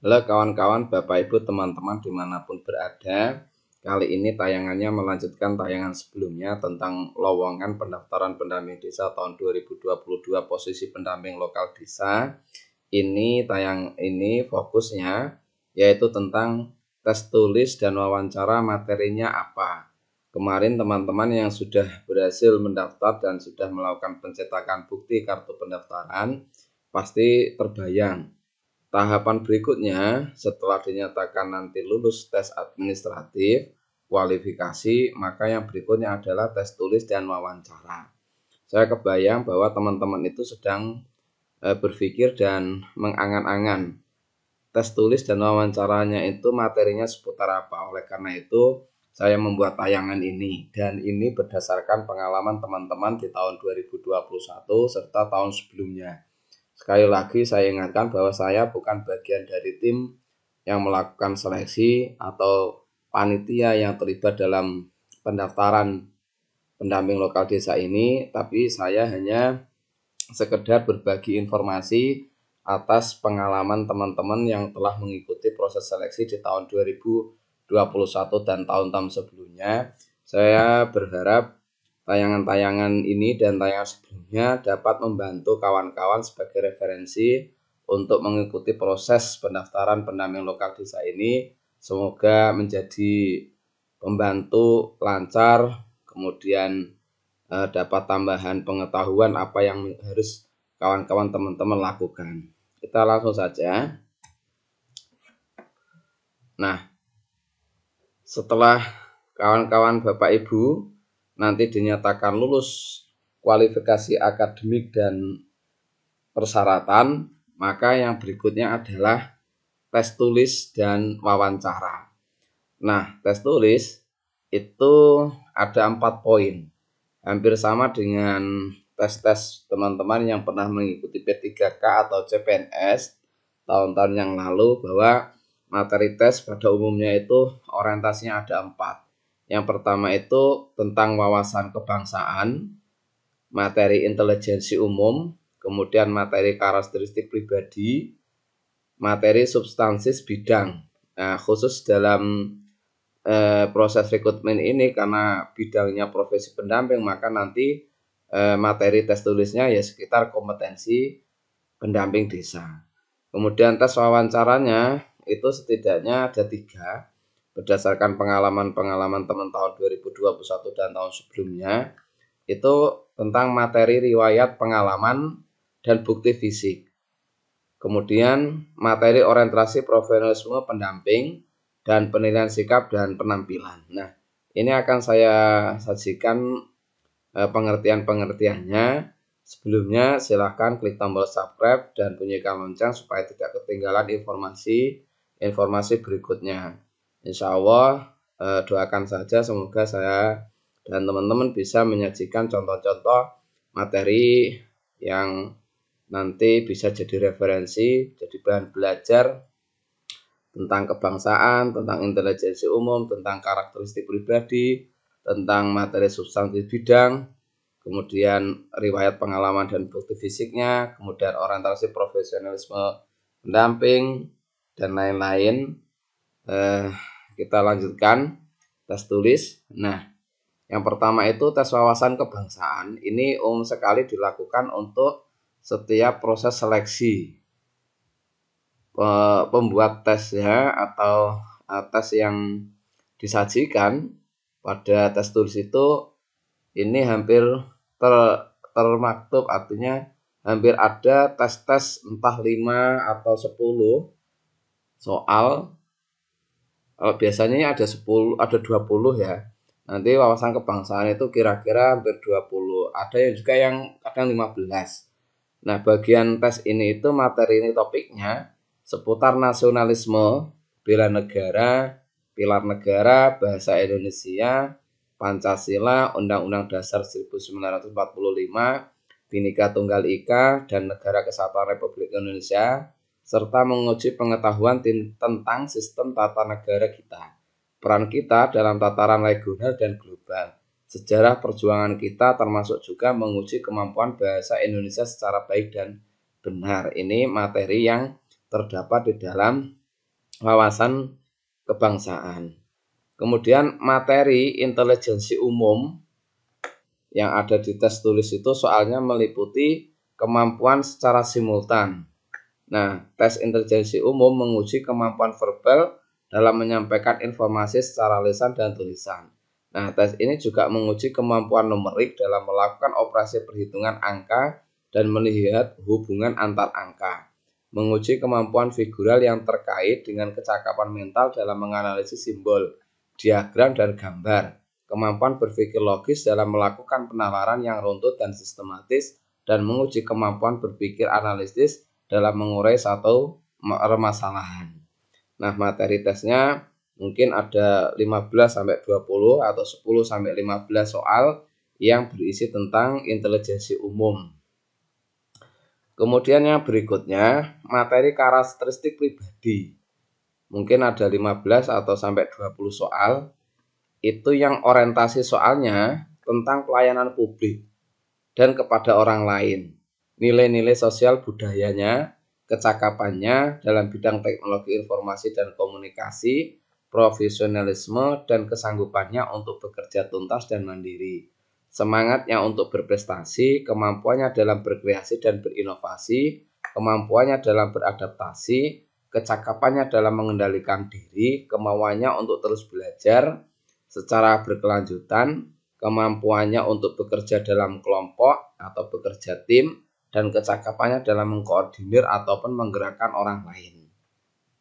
Halo kawan-kawan, Bapak Ibu, teman-teman dimanapun berada. Kali ini tayangannya melanjutkan tayangan sebelumnya tentang lowongan pendaftaran pendamping desa tahun 2022 posisi pendamping lokal desa. Ini fokusnya yaitu tentang tes tulis dan wawancara, materinya apa. Kemarin teman-teman yang sudah berhasil mendaftar dan sudah melakukan pencetakan bukti kartu pendaftaran pasti terbayang. Tahapan berikutnya setelah dinyatakan nanti lulus tes administratif, kualifikasi, maka yang berikutnya adalah tes tulis dan wawancara. Saya kebayang bahwa teman-teman itu sedang berpikir dan mengangan-angan tes tulis dan wawancaranya itu materinya seputar apa. Oleh karena itu saya membuat tayangan ini, dan ini berdasarkan pengalaman teman-teman di tahun 2021 serta tahun sebelumnya. Sekali lagi saya ingatkan bahwa saya bukan bagian dari tim yang melakukan seleksi atau panitia yang terlibat dalam pendaftaran pendamping lokal desa ini, tapi saya hanya sekedar berbagi informasi atas pengalaman teman-teman yang telah mengikuti proses seleksi di tahun 2021 dan tahun-tahun sebelumnya. Saya berharap tayangan-tayangan ini dan tayangan sebelumnya dapat membantu kawan-kawan sebagai referensi untuk mengikuti proses pendaftaran pendamping lokal desa ini. Semoga menjadi pembantu lancar, kemudian dapat tambahan pengetahuan apa yang harus kawan-kawan teman-teman lakukan. Kita langsung saja. Nah, setelah kawan-kawan Bapak Ibu nanti dinyatakan lulus kualifikasi akademik dan persyaratan, maka yang berikutnya adalah tes tulis dan wawancara. Nah, tes tulis itu ada 4 poin. Hampir sama dengan tes-tes teman-teman yang pernah mengikuti P3K atau CPNS tahun-tahun yang lalu, bahwa materi tes pada umumnya itu orientasinya ada 4. Yang pertama itu tentang wawasan kebangsaan, materi intelijensi umum, kemudian materi karakteristik pribadi, materi substansi bidang. Nah, khusus dalam proses rekrutmen ini karena bidangnya profesi pendamping, maka nanti materi tes tulisnya ya sekitar kompetensi pendamping desa. Kemudian tes wawancaranya itu setidaknya ada 3 berdasarkan pengalaman teman tahun 2021 dan tahun sebelumnya. Itu tentang materi riwayat pengalaman dan bukti fisik. Kemudian materi orientasi profesionalisme pendamping dan penilaian sikap dan penampilan. Nah, ini akan saya sajikan pengertian-pengertiannya. Sebelumnya silahkan klik tombol subscribe dan bunyikan lonceng supaya tidak ketinggalan informasi berikutnya. Insya Allah doakan saja semoga saya dan teman-teman bisa menyajikan contoh-contoh materi yang nanti bisa jadi referensi, jadi bahan belajar tentang kebangsaan, tentang intelijensi umum, tentang karakteristik pribadi, tentang materi substansi bidang, kemudian riwayat pengalaman dan bukti fisiknya, kemudian orientasi profesionalisme pendamping, dan lain-lain. Kita lanjutkan tes tulis. Nah, yang pertama itu tes wawasan kebangsaan. Ini umum sekali dilakukan untuk setiap proses seleksi pembuat tes ya, atau tes yang disajikan pada tes tulis itu ini hampir termaktub, artinya hampir ada tes-tes entah 5 atau 10 soal. Kalau biasanya ada 10, ada 20 ya. Nanti wawasan kebangsaan itu kira-kira hampir 20. Ada yang juga yang kadang 15. Nah, bagian tes ini itu materi ini topiknya seputar nasionalisme, bela negara, pilar negara, bahasa Indonesia, Pancasila, Undang-Undang Dasar 1945, Bhinneka Tunggal Ika, dan Negara Kesatuan Republik Indonesia, serta menguji pengetahuan tentang sistem tata negara kita, peran kita dalam tataran regional dan global, sejarah perjuangan kita, termasuk juga menguji kemampuan bahasa Indonesia secara baik dan benar. Ini materi yang terdapat di dalam wawasan kebangsaan. Kemudian materi intelijensi umum yang ada di tes tulis itu soalnya meliputi kemampuan secara simultan. Nah, tes intelijensi umum menguji kemampuan verbal dalam menyampaikan informasi secara lisan dan tulisan. Nah, tes ini juga menguji kemampuan numerik dalam melakukan operasi perhitungan angka dan melihat hubungan antar angka. Menguji kemampuan figural yang terkait dengan kecakapan mental dalam menganalisis simbol, diagram, dan gambar. Kemampuan berpikir logis dalam melakukan penalaran yang runtut dan sistematis, dan menguji kemampuan berpikir analitis dalam mengurai satu permasalahan. Nah, materi tesnya mungkin ada 15-20 atau 10-15 soal yang berisi tentang intelijensi umum. Kemudian yang berikutnya, materi karakteristik pribadi. Mungkin ada 15 atau sampai 20 soal. Itu yang orientasi soalnya tentang pelayanan publik dan kepada orang lain. Nilai-nilai sosial budayanya, kecakapannya dalam bidang teknologi informasi dan komunikasi, profesionalisme dan kesanggupannya untuk bekerja tuntas dan mandiri. Semangatnya untuk berprestasi, kemampuannya dalam berkreasi dan berinovasi, kemampuannya dalam beradaptasi, kecakapannya dalam mengendalikan diri, kemauannya untuk terus belajar secara berkelanjutan, kemampuannya untuk bekerja dalam kelompok atau bekerja tim, dan kecakapannya dalam mengkoordinir ataupun menggerakkan orang lain.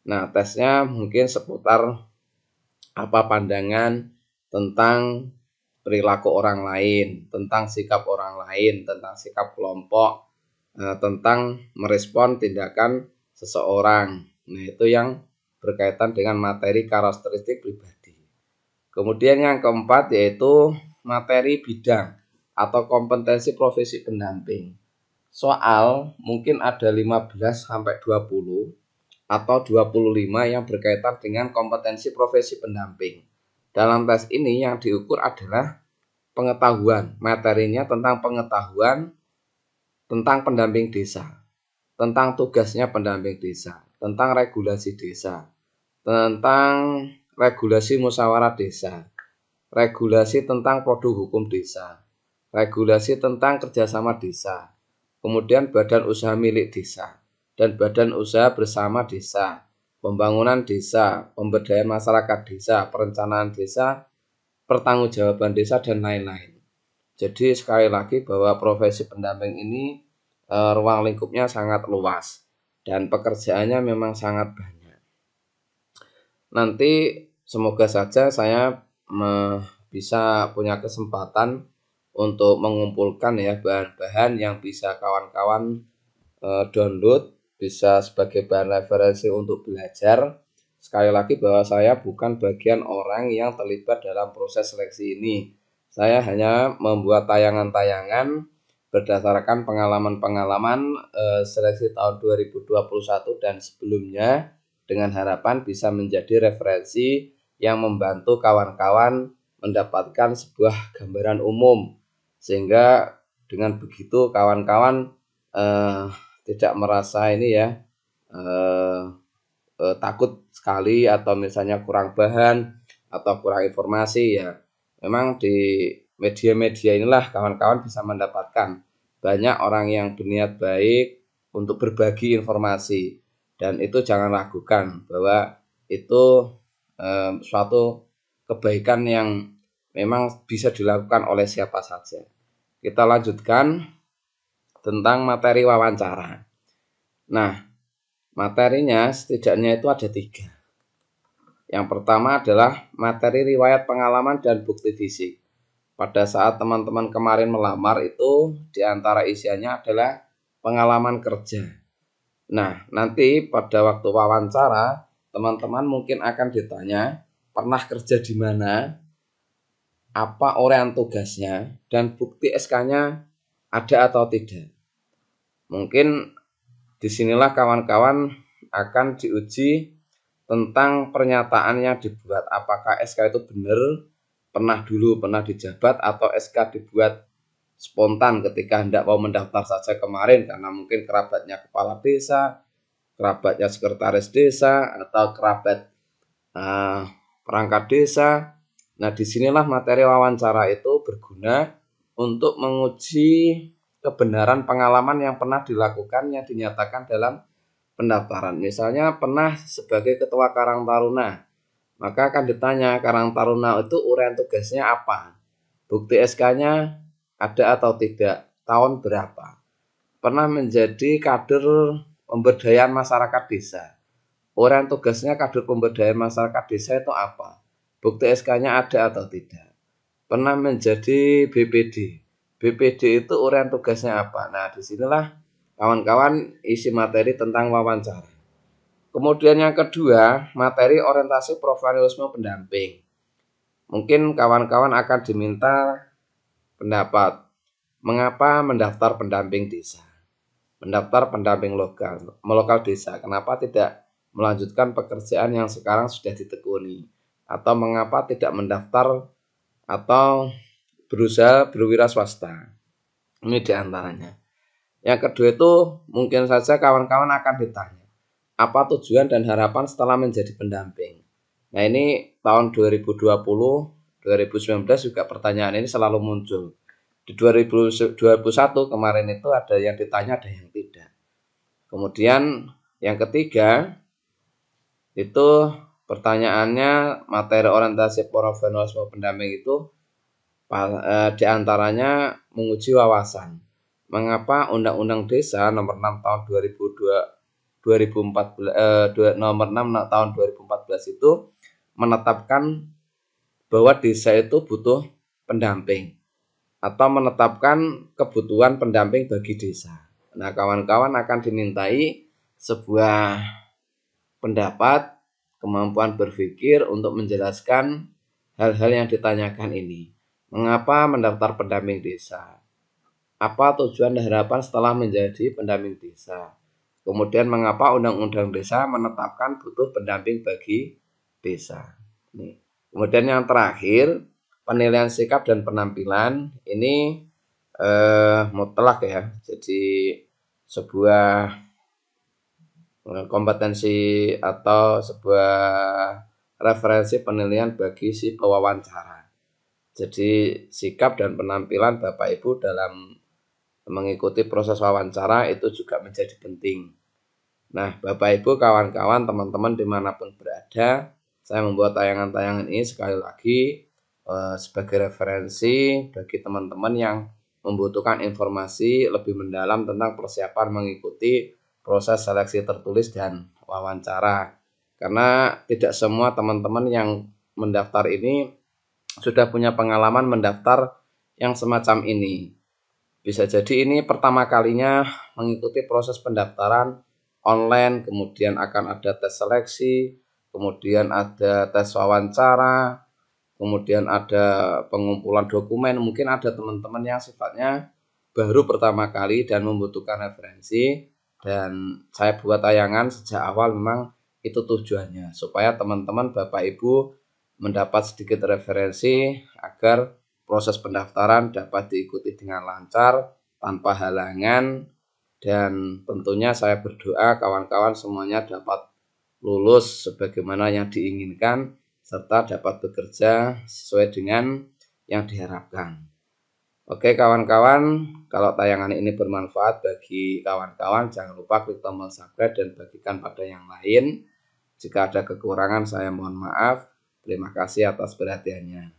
Nah, tesnya mungkin seputar apa pandangan tentang perilaku orang lain, tentang sikap orang lain, tentang sikap kelompok, tentang merespon tindakan seseorang. Nah, itu yang berkaitan dengan materi karakteristik pribadi. Kemudian yang keempat yaitu materi bidang atau kompetensi profesi pendamping. Soal mungkin ada 15-20 atau 25 yang berkaitan dengan kompetensi profesi pendamping. Dalam tes ini yang diukur adalah pengetahuan, materinya tentang pengetahuan tentang pendamping desa, tentang tugasnya pendamping desa, tentang regulasi desa, tentang regulasi musyawarah desa, regulasi tentang produk hukum desa, regulasi tentang kerjasama desa, kemudian badan usaha milik desa, dan badan usaha bersama desa, pembangunan desa, pemberdayaan masyarakat desa, perencanaan desa, pertanggungjawaban desa, dan lain-lain. Jadi sekali lagi bahwa profesi pendamping ini ruang lingkupnya sangat luas dan pekerjaannya memang sangat banyak. Nanti semoga saja saya bisa punya kesempatan untuk mengumpulkan ya bahan-bahan yang bisa kawan-kawan download, bisa sebagai bahan referensi untuk belajar. Sekali lagi bahwa saya bukan bagian orang yang terlibat dalam proses seleksi ini. Saya hanya membuat tayangan-tayangan berdasarkan pengalaman-pengalaman seleksi tahun 2021 dan sebelumnya, dengan harapan bisa menjadi referensi yang membantu kawan-kawan mendapatkan sebuah gambaran umum, sehingga dengan begitu kawan-kawan tidak merasa ini ya takut sekali atau misalnya kurang bahan atau kurang informasi ya. Memang di media-media inilah kawan-kawan bisa mendapatkan banyak orang yang berniat baik untuk berbagi informasi, dan itu jangan ragukan bahwa itu suatu kebaikan yang memang bisa dilakukan oleh siapa saja. Kita lanjutkan tentang materi wawancara. Nah, materinya setidaknya itu ada 3. Yang pertama adalah materi riwayat pengalaman dan bukti fisik. Pada saat teman-teman kemarin melamar itu diantara isiannya adalah pengalaman kerja. Nah, nanti pada waktu wawancara teman-teman mungkin akan ditanya pernah kerja di mana, apa uraian tugasnya, dan bukti SK-nya ada atau tidak. Mungkin disinilah kawan-kawan akan diuji tentang pernyataan yang dibuat. Apakah SK itu benar, pernah dijabat, atau SK dibuat spontan ketika hendak mau mendaftar saja kemarin karena mungkin kerabatnya kepala desa, kerabatnya sekretaris desa atau kerabat perangkat desa. Nah, disinilah materi wawancara itu berguna untuk menguji kebenaran pengalaman yang pernah dilakukan yang dinyatakan dalam pendaftaran. Misalnya pernah sebagai ketua Karang Taruna, maka akan ditanya Karang Taruna itu uraian tugasnya apa, bukti SK-nya ada atau tidak, tahun berapa, pernah menjadi kader pemberdayaan masyarakat desa. Uraian tugasnya kader pemberdayaan masyarakat desa itu apa, bukti SK-nya ada atau tidak. Pernah menjadi BPD. BPD itu uraian tugasnya apa. Nah, disinilah kawan-kawan isi materi tentang wawancara. Kemudian yang kedua, materi orientasi profesionalisme pendamping. Mungkin kawan-kawan akan diminta pendapat, mengapa mendaftar pendamping desa, mendaftar pendamping lokal desa, kenapa tidak melanjutkan pekerjaan yang sekarang sudah ditekuni, atau mengapa tidak mendaftar atau berusaha berwira swasta. Ini diantaranya. Yang kedua itu mungkin saja kawan-kawan akan ditanya, apa tujuan dan harapan setelah menjadi pendamping. Nah, ini tahun 2020, 2019 juga pertanyaan ini selalu muncul. Di 2021 kemarin itu ada yang ditanya, ada yang tidak. Kemudian yang ketiga itu pertanyaannya materi orientasi profesionalisme pendamping itu diantaranya menguji wawasan. Mengapa Undang-Undang Desa Nomor 6 tahun 2014 itu menetapkan bahwa desa itu butuh pendamping atau menetapkan kebutuhan pendamping bagi desa. Nah, kawan-kawan akan dimintai sebuah pendapat, kemampuan berpikir untuk menjelaskan hal-hal yang ditanyakan ini. Mengapa mendaftar pendamping desa? Apa tujuan dan harapan setelah menjadi pendamping desa? Kemudian mengapa Undang-Undang Desa menetapkan butuh pendamping bagi desa? Nih. Kemudian yang terakhir, penilaian sikap dan penampilan ini mutlak ya. Jadi sebuah kompetensi atau sebuah referensi penilaian bagi si pewawancara. Jadi sikap dan penampilan Bapak Ibu dalam mengikuti proses wawancara itu juga menjadi penting. Nah, Bapak Ibu, kawan-kawan, teman-teman dimanapun berada, saya membuat tayangan-tayangan ini sekali lagi sebagai referensi bagi teman-teman yang membutuhkan informasi lebih mendalam tentang persiapan mengikuti proses seleksi tertulis dan wawancara. Karena tidak semua teman-teman yang mendaftar ini sudah punya pengalaman mendaftar yang semacam ini. Bisa jadi ini pertama kalinya mengikuti proses pendaftaran online, kemudian akan ada tes seleksi, kemudian ada tes wawancara, kemudian ada pengumpulan dokumen. Mungkin ada teman-teman yang sifatnya baru pertama kali dan membutuhkan referensi, dan saya buat tayangan sejak awal memang itu tujuannya, supaya teman-teman Bapak Ibu mendapat sedikit referensi agar proses pendaftaran dapat diikuti dengan lancar, tanpa halangan, dan tentunya saya berdoa kawan-kawan semuanya dapat lulus sebagaimana yang diinginkan, serta dapat bekerja sesuai dengan yang diharapkan. Oke kawan-kawan, kalau tayangan ini bermanfaat bagi kawan-kawan, jangan lupa klik tombol subscribe dan bagikan pada yang lain. Jika ada kekurangan saya mohon maaf. Terima kasih atas perhatiannya.